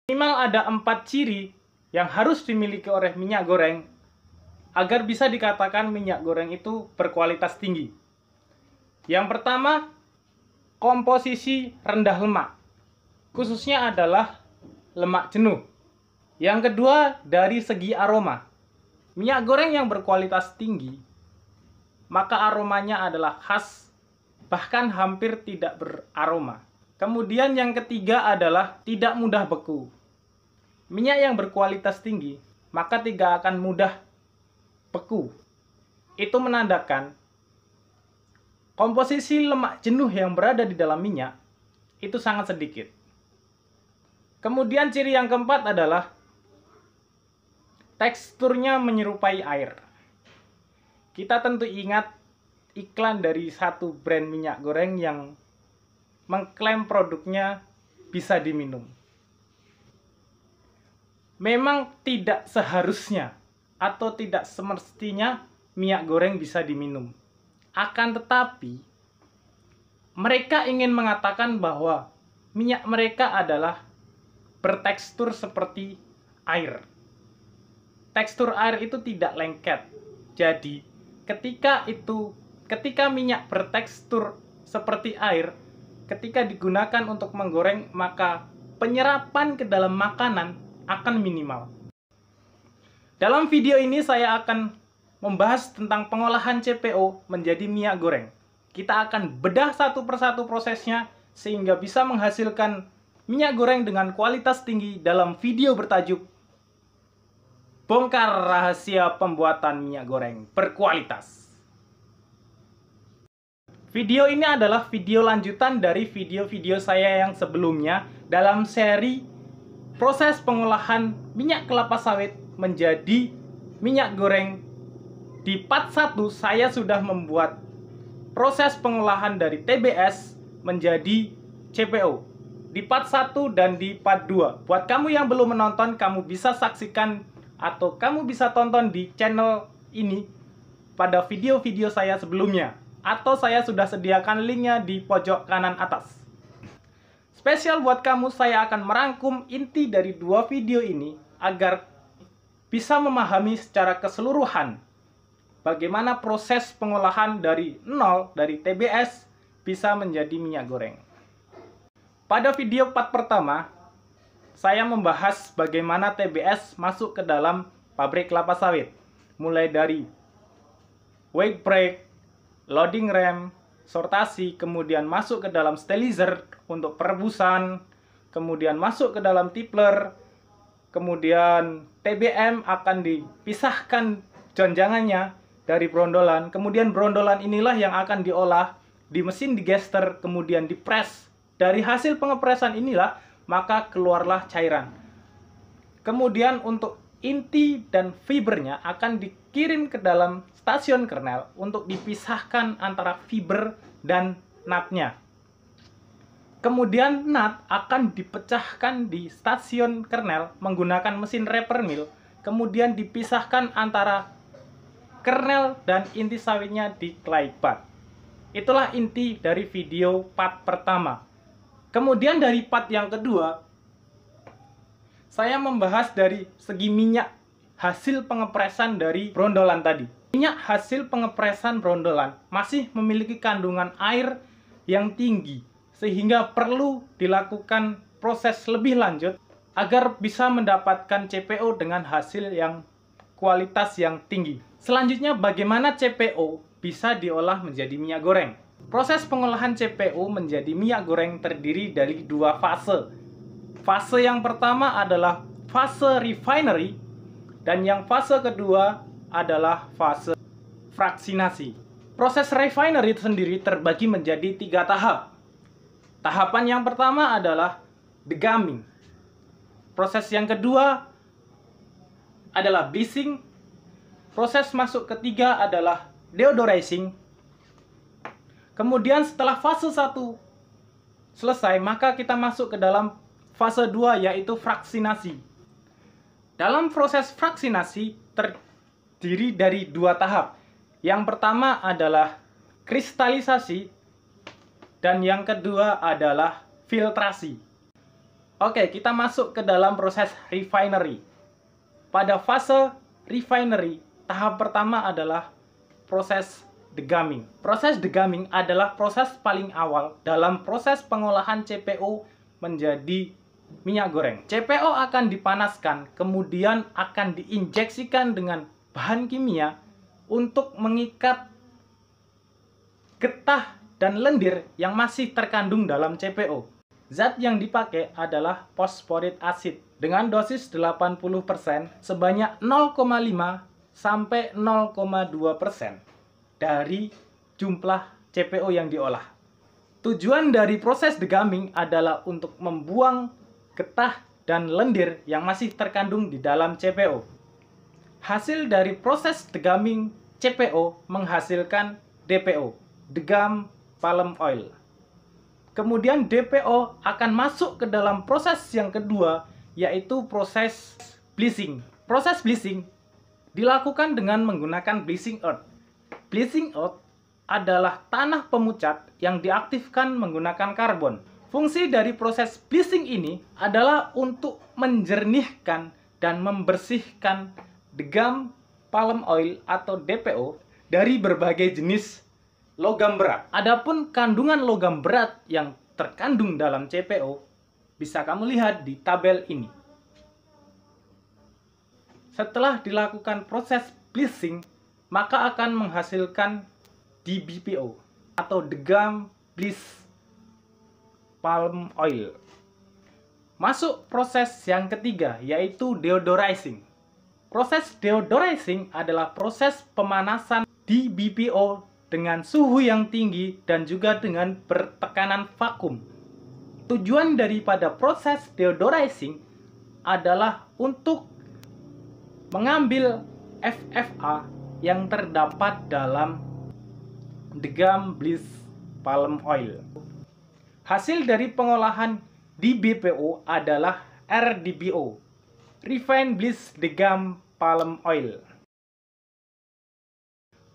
Minimal ada 4 ciri yang harus dimiliki oleh minyak goreng agar bisa dikatakan minyak goreng itu berkualitas tinggi. Yang pertama, komposisi rendah lemak, khususnya adalah lemak jenuh. Yang kedua, dari segi aroma. Minyak goreng yang berkualitas tinggi, maka aromanya adalah khas, bahkan hampir tidak beraroma. Kemudian yang ketiga adalah tidak mudah beku. Minyak yang berkualitas tinggi, maka tidak akan mudah beku. Itu menandakan komposisi lemak jenuh yang berada di dalam minyak itu sangat sedikit. Kemudian ciri yang keempat adalah teksturnya menyerupai air. Kita tentu ingat iklan dari satu brand minyak goreng yang mengklaim produknya bisa diminum. Memang tidak seharusnya atau tidak semestinya minyak goreng bisa diminum. Akan tetapi, mereka ingin mengatakan bahwa minyak mereka adalah bertekstur seperti air. Tekstur air itu tidak lengket. Jadi, ketika minyak bertekstur seperti air, ketika digunakan untuk menggoreng, maka penyerapan ke dalam makanan akan minimal. Dalam video ini saya akan membahas tentang pengolahan CPO menjadi minyak goreng. Kita akan bedah satu persatu prosesnya sehingga bisa menghasilkan minyak goreng dengan kualitas tinggi dalam video bertajuk Bongkar Rahasia Pembuatan Minyak Goreng Berkualitas. Video ini adalah video lanjutan dari video-video saya yang sebelumnya dalam seri proses pengolahan minyak kelapa sawit menjadi minyak goreng. Di part 1 saya sudah membuat proses pengolahan dari TBS menjadi CPO. Di part 1 dan di part 2. Buat kamu yang belum menonton, kamu bisa saksikan atau kamu bisa tonton di channel ini pada video-video saya sebelumnya. Atau saya sudah sediakan linknya di pojok kanan atas. Spesial buat kamu, saya akan merangkum inti dari dua video ini agar bisa memahami secara keseluruhan bagaimana proses pengolahan dari nol, dari TBS, bisa menjadi minyak goreng. Pada video part pertama, saya membahas bagaimana TBS masuk ke dalam pabrik kelapa sawit. Mulai dari wake break, loading rem, sortasi, kemudian masuk ke dalam sterilizer untuk perebusan, kemudian masuk ke dalam tipler, kemudian TBM akan dipisahkan jonjangannya dari brondolan, kemudian brondolan inilah yang akan diolah di mesin digester, kemudian dipres. Dari hasil pengepresan inilah maka keluarlah cairan. Kemudian untuk inti dan fibernya akan dikirim ke dalam stasiun kernel untuk dipisahkan antara fiber dan nutnya. Kemudian nut akan dipecahkan di stasiun kernel menggunakan mesin wrapper mill, kemudian dipisahkan antara kernel dan inti sawitnya di clay bud. Itulah inti dari video part pertama. Kemudian dari part yang kedua, saya membahas dari segi minyak hasil pengepresan dari brondolan tadi. Minyak hasil pengepresan brondolan masih memiliki kandungan air yang tinggi, sehingga perlu dilakukan proses lebih lanjut agar bisa mendapatkan CPO dengan hasil yang kualitas yang tinggi. Selanjutnya, bagaimana CPO bisa diolah menjadi minyak goreng? Proses pengolahan CPO menjadi minyak goreng terdiri dari dua fase. Fase yang pertama adalah fase refinery, dan yang fase kedua adalah fase fraksinasi. Proses refinery sendiri terbagi menjadi 3 tahap. Tahapan yang pertama adalah degumming. Proses yang kedua adalah bleaching. Proses masuk ketiga adalah deodorizing. Kemudian setelah fase 1 selesai, maka kita masuk ke dalam fase 2, yaitu fraksinasi. Dalam proses fraksinasi terdiri dari 2 tahap. Yang pertama adalah kristalisasi dan yang kedua adalah filtrasi. Oke, kita masuk ke dalam proses refinery. Pada fase refinery, tahap pertama adalah proses degumming. Proses degumming adalah proses paling awal dalam proses pengolahan CPO menjadi minyak goreng. CPO akan dipanaskan, kemudian akan diinjeksikan dengan bahan kimia untuk mengikat getah dan lendir yang masih terkandung dalam CPO. Zat yang dipakai adalah fosforit acid dengan dosis 80% sebanyak 0,5 sampai 0,2% dari jumlah CPO yang diolah. Tujuan dari proses degumming adalah untuk membuang getah dan lendir yang masih terkandung di dalam CPO. Hasil dari proses degumming CPO menghasilkan DPO, degum palm oil. Kemudian DPO akan masuk ke dalam proses yang kedua, yaitu proses bleaching. Proses bleaching dilakukan dengan menggunakan bleaching earth. Bleaching earth adalah tanah pemucat yang diaktifkan menggunakan karbon. Fungsi dari proses bleaching ini adalah untuk menjernihkan dan membersihkan degum palm oil atau DPO dari berbagai jenis logam berat. Adapun kandungan logam berat yang terkandung dalam CPO bisa kamu lihat di tabel ini. Setelah dilakukan proses bleaching, maka akan menghasilkan DBPO atau degum bleach palm oil. Masuk proses yang ketiga, yaitu deodorizing. Proses deodorizing adalah proses pemanasan DBPO dengan suhu yang tinggi dan juga dengan bertekanan vakum. Tujuan daripada proses deodorizing adalah untuk mengambil FFA yang terdapat dalam degum bleach palm oil. Hasil dari pengolahan DBPO adalah RDBO, refined bleach degum palm oil.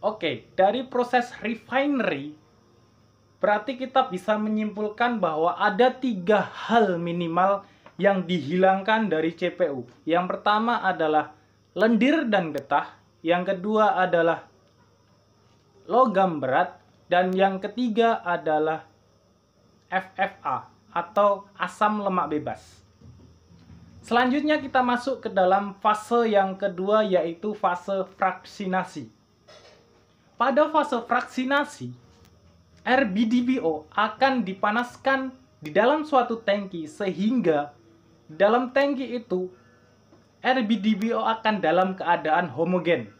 Oke, dari proses refinery, berarti kita bisa menyimpulkan bahwa ada 3 hal minimal yang dihilangkan dari CPO. Yang pertama adalah lendir dan getah, yang kedua adalah logam berat, dan yang ketiga adalah FFA atau asam lemak bebas. Selanjutnya kita masuk ke dalam fase yang kedua, yaitu fase fraksinasi. Pada fase fraksinasi, RBDBO akan dipanaskan di dalam suatu tangki sehingga dalam tangki itu RBDBO akan dalam keadaan homogen.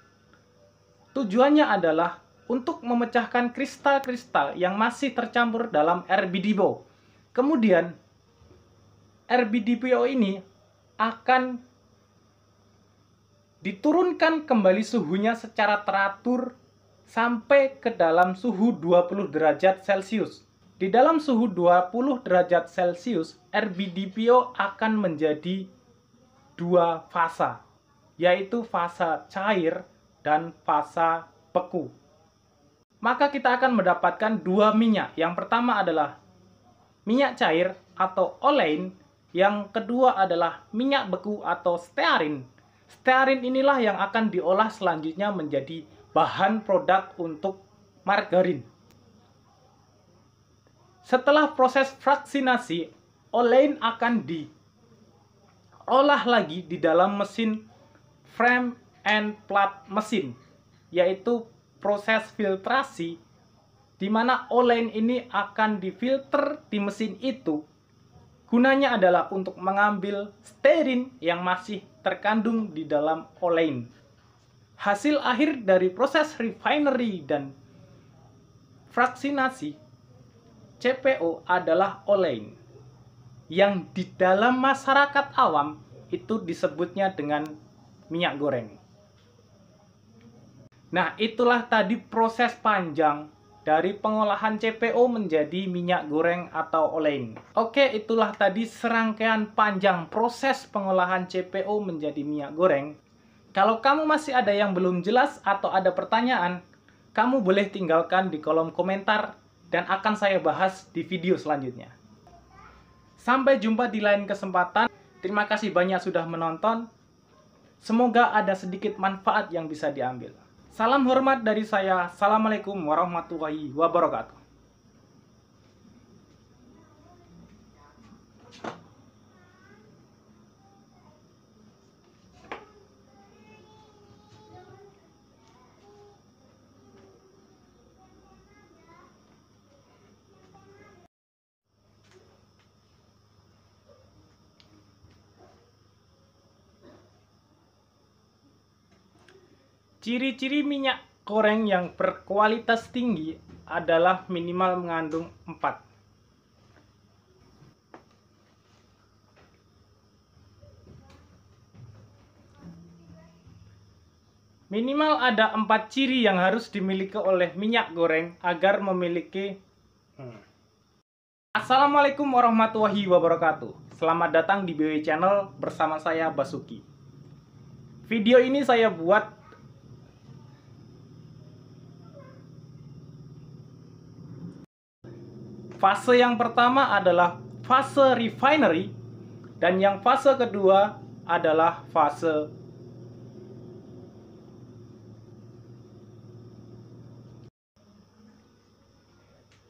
Tujuannya adalah untuk memecahkan kristal-kristal yang masih tercampur dalam RBDBO. Kemudian RBDBO ini akan diturunkan kembali suhunya secara teratur sampai ke dalam suhu 20 derajat Celcius. Di dalam suhu 20 derajat Celcius, RBDPO akan menjadi 2 fasa, yaitu fasa cair dan fasa beku. Maka kita akan mendapatkan 2 minyak. Yang pertama adalah minyak cair atau olein, yang kedua adalah minyak beku atau stearin. Stearin inilah yang akan diolah selanjutnya menjadi bahan produk untuk margarin. Setelah proses fraksinasi, olein akan diolah lagi di dalam mesin frame and plat mesin, yaitu proses filtrasi, di mana olein ini akan difilter di mesin itu. Gunanya adalah untuk mengambil stearin yang masih terkandung di dalam olein. Hasil akhir dari proses refinery dan fraksinasi CPO adalah olein, yang di dalam masyarakat awam itu disebutnya dengan minyak goreng. Nah, itulah tadi proses panjang dari pengolahan CPO menjadi minyak goreng atau olein. Oke, itulah tadi serangkaian panjang proses pengolahan CPO menjadi minyak goreng. Kalau kamu masih ada yang belum jelas atau ada pertanyaan, kamu boleh tinggalkan di kolom komentar dan akan saya bahas di video selanjutnya. Sampai jumpa di lain kesempatan. Terima kasih banyak sudah menonton. Semoga ada sedikit manfaat yang bisa diambil. Salam hormat dari saya. Assalamualaikum warahmatullahi wabarakatuh. Ciri-ciri minyak goreng yang berkualitas tinggi adalah minimal mengandung 4. Minimal ada 4 ciri yang harus dimiliki oleh minyak goreng agar memiliki Assalamualaikum warahmatullahi wabarakatuh. Selamat datang di BW Channel bersama saya Basuki. Video ini saya buat fase yang pertama adalah fase refinery dan yang fase kedua adalah fase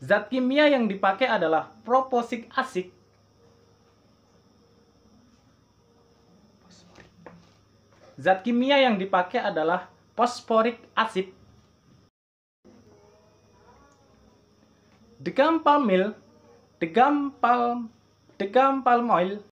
zat kimia yang dipakai adalah proposik acid. Zat kimia yang dipakai adalah fosforik acid. Degam palm oil